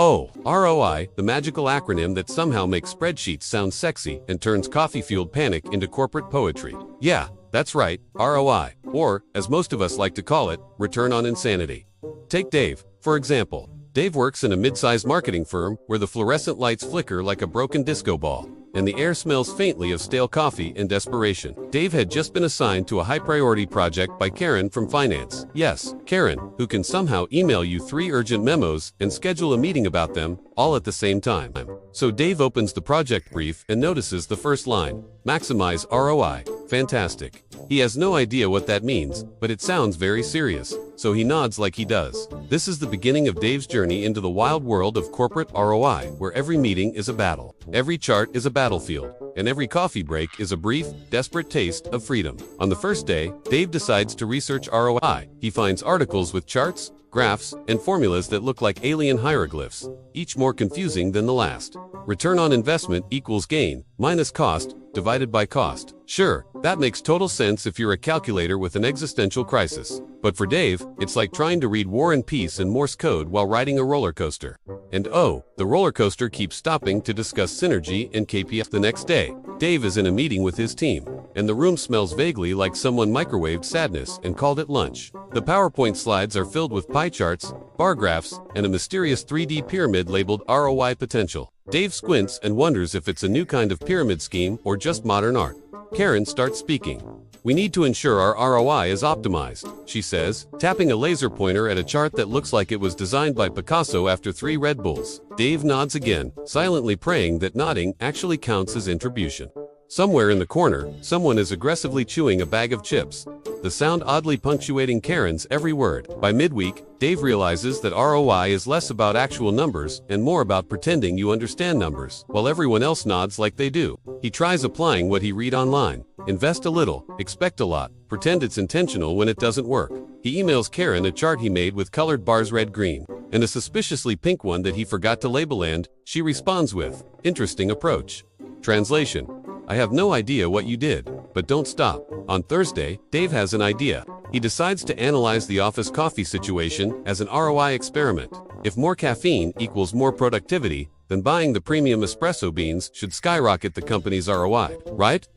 Oh, ROI, the magical acronym that somehow makes spreadsheets sound sexy and turns coffee-fueled panic into corporate poetry. Yeah, that's right, ROI, or, as most of us like to call it, return on insanity. Take Dave, for example. Dave works in a mid-sized marketing firm where the fluorescent lights flicker like a broken disco ball, and the air smells faintly of stale coffee and desperation. Dave had just been assigned to a high-priority project by Karen from finance. Yes, Karen, who can somehow email you 3 urgent memos and schedule a meeting about them, all at the same time. So Dave opens the project brief and notices the first line, maximize ROI. Fantastic. He has no idea what that means, but it sounds very serious, so he nods like he does. This is the beginning of Dave's journey into the wild world of corporate ROI, where every meeting is a battle, every chart is a battlefield, and every coffee break is a brief, desperate taste of freedom. On the first day, Dave decides to research ROI. He finds articles with charts, graphs, and formulas that look like alien hieroglyphs, each more confusing than the last. Return on investment equals gain minus cost divided by cost. Sure, that makes total sense if you're a calculator with an existential crisis. But for Dave, it's like trying to read War and Peace in Morse code while riding a roller coaster. And oh, the roller coaster keeps stopping to discuss synergy and KPIs. The next day, Dave is in a meeting with his team, and the room smells vaguely like someone microwaved sadness and called it lunch. The PowerPoint slides are filled with pie charts, bar graphs, and a mysterious 3D pyramid labeled ROI potential. Dave squints and wonders if it's a new kind of pyramid scheme or just modern art. Karen starts speaking. We need to ensure our ROI is optimized, she says, tapping a laser pointer at a chart that looks like it was designed by Picasso after 3 Red Bulls. Dave nods again, silently praying that nodding actually counts as attribution. Somewhere in the corner, someone is aggressively chewing a bag of chips, the sound oddly punctuating Karen's every word. By midweek, Dave realizes that ROI is less about actual numbers and more about pretending you understand numbers, while everyone else nods like they do. He tries applying what he read online. Invest a little, expect a lot, pretend it's intentional when it doesn't work. He emails Karen a chart he made with colored bars red-green, and a suspiciously pink one that he forgot to label, and she responds with, interesting approach. Translation: I have no idea what you did, but don't stop. On Thursday, Dave has an idea. He decides to analyze the office coffee situation as an ROI experiment. If more caffeine equals more productivity, then buying the premium espresso beans should skyrocket the company's ROI, right?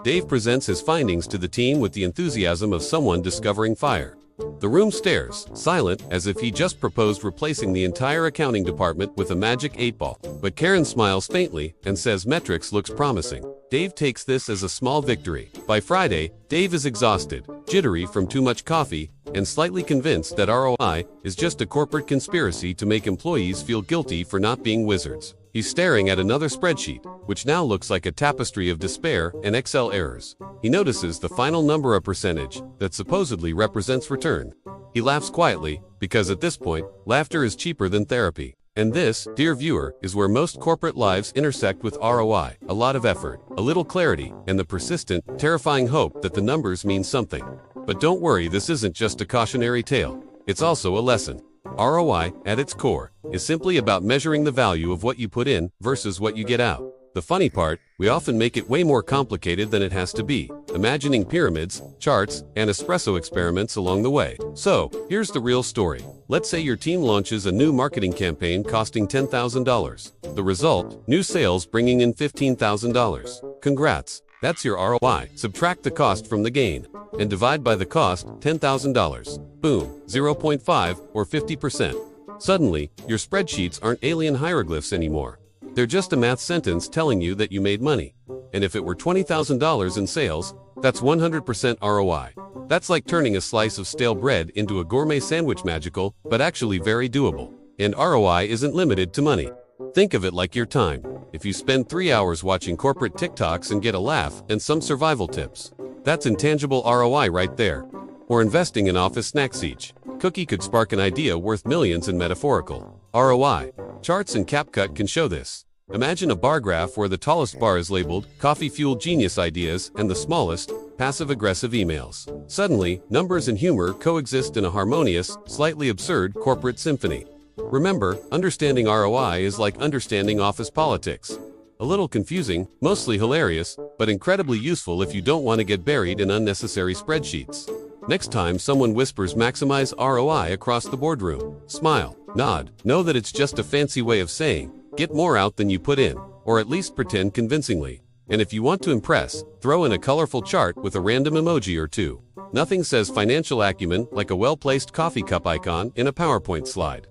Dave presents his findings to the team with the enthusiasm of someone discovering fire. The room stares, silent, as if he just proposed replacing the entire accounting department with a magic 8-ball. But Karen smiles faintly and says metrics looks promising. Dave takes this as a small victory. By Friday, Dave is exhausted, jittery from too much coffee, and slightly convinced that ROI is just a corporate conspiracy to make employees feel guilty for not being wizards. He's staring at another spreadsheet, which now looks like a tapestry of despair and Excel errors. He notices the final number, a percentage, that supposedly represents return. He laughs quietly, because at this point, laughter is cheaper than therapy. And this, dear viewer, is where most corporate lives intersect with ROI. A lot of effort, a little clarity, and the persistent, terrifying hope that the numbers mean something. But don't worry, this isn't just a cautionary tale. It's also a lesson. ROI, at its core, is simply about measuring the value of what you put in versus what you get out. The funny part, we often make it way more complicated than it has to be, imagining pyramids, charts, and espresso experiments along the way. So, here's the real story. Let's say your team launches a new marketing campaign costing $10,000. The result, new sales bringing in $15,000. Congrats, that's your ROI. Subtract the cost from the gain, and divide by the cost, $10,000. Boom, 0.5 or 50%. Suddenly, your spreadsheets aren't alien hieroglyphs anymore. They're just a math sentence telling you that you made money. And if it were $20,000 in sales, that's 100% ROI. That's like turning a slice of stale bread into a gourmet sandwich, magical, but actually very doable. And ROI isn't limited to money. Think of it like your time. If you spend 3 hours watching corporate TikToks and get a laugh and some survival tips, that's intangible ROI right there. Or investing in office snacks, each cookie could spark an idea worth millions in metaphorical ROI. Charts and CapCut can show this. Imagine a bar graph where the tallest bar is labeled coffee-fueled genius ideas and the smallest, passive-aggressive emails. Suddenly, numbers and humor coexist in a harmonious, slightly absurd corporate symphony. Remember, understanding ROI is like understanding office politics. A little confusing, mostly hilarious, but incredibly useful if you don't want to get buried in unnecessary spreadsheets. Next time someone whispers maximize ROI across the boardroom, smile. Nod. Know that it's just a fancy way of saying, get more out than you put in, or at least pretend convincingly. And if you want to impress, throw in a colorful chart with a random emoji or two. Nothing says financial acumen like a well-placed coffee cup icon in a PowerPoint slide.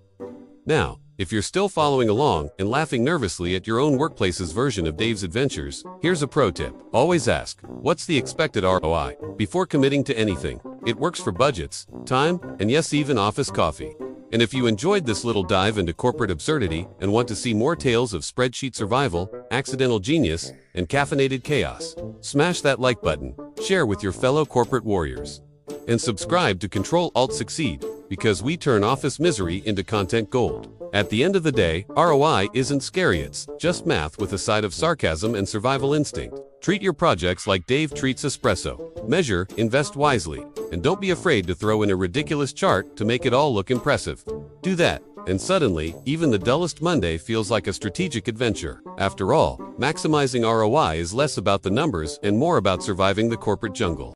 Now, if you're still following along and laughing nervously at your own workplace's version of Dave's adventures, here's a pro tip. Always ask, what's the expected ROI, before committing to anything. It works for budgets, time, and yes, even office coffee. And if you enjoyed this little dive into corporate absurdity and want to see more tales of spreadsheet survival, accidental genius, and caffeinated chaos, smash that like button, share with your fellow corporate warriors, and subscribe to Ctrl Alt Succeed, because we turn office misery into content gold. At the end of the day, ROI isn't scary, it's just math with a side of sarcasm and survival instinct. Treat your projects like Dave treats espresso. Measure, invest wisely, and don't be afraid to throw in a ridiculous chart to make it all look impressive. Do that, and suddenly, even the dullest Monday feels like a strategic adventure. After all, maximizing ROI is less about the numbers and more about surviving the corporate jungle.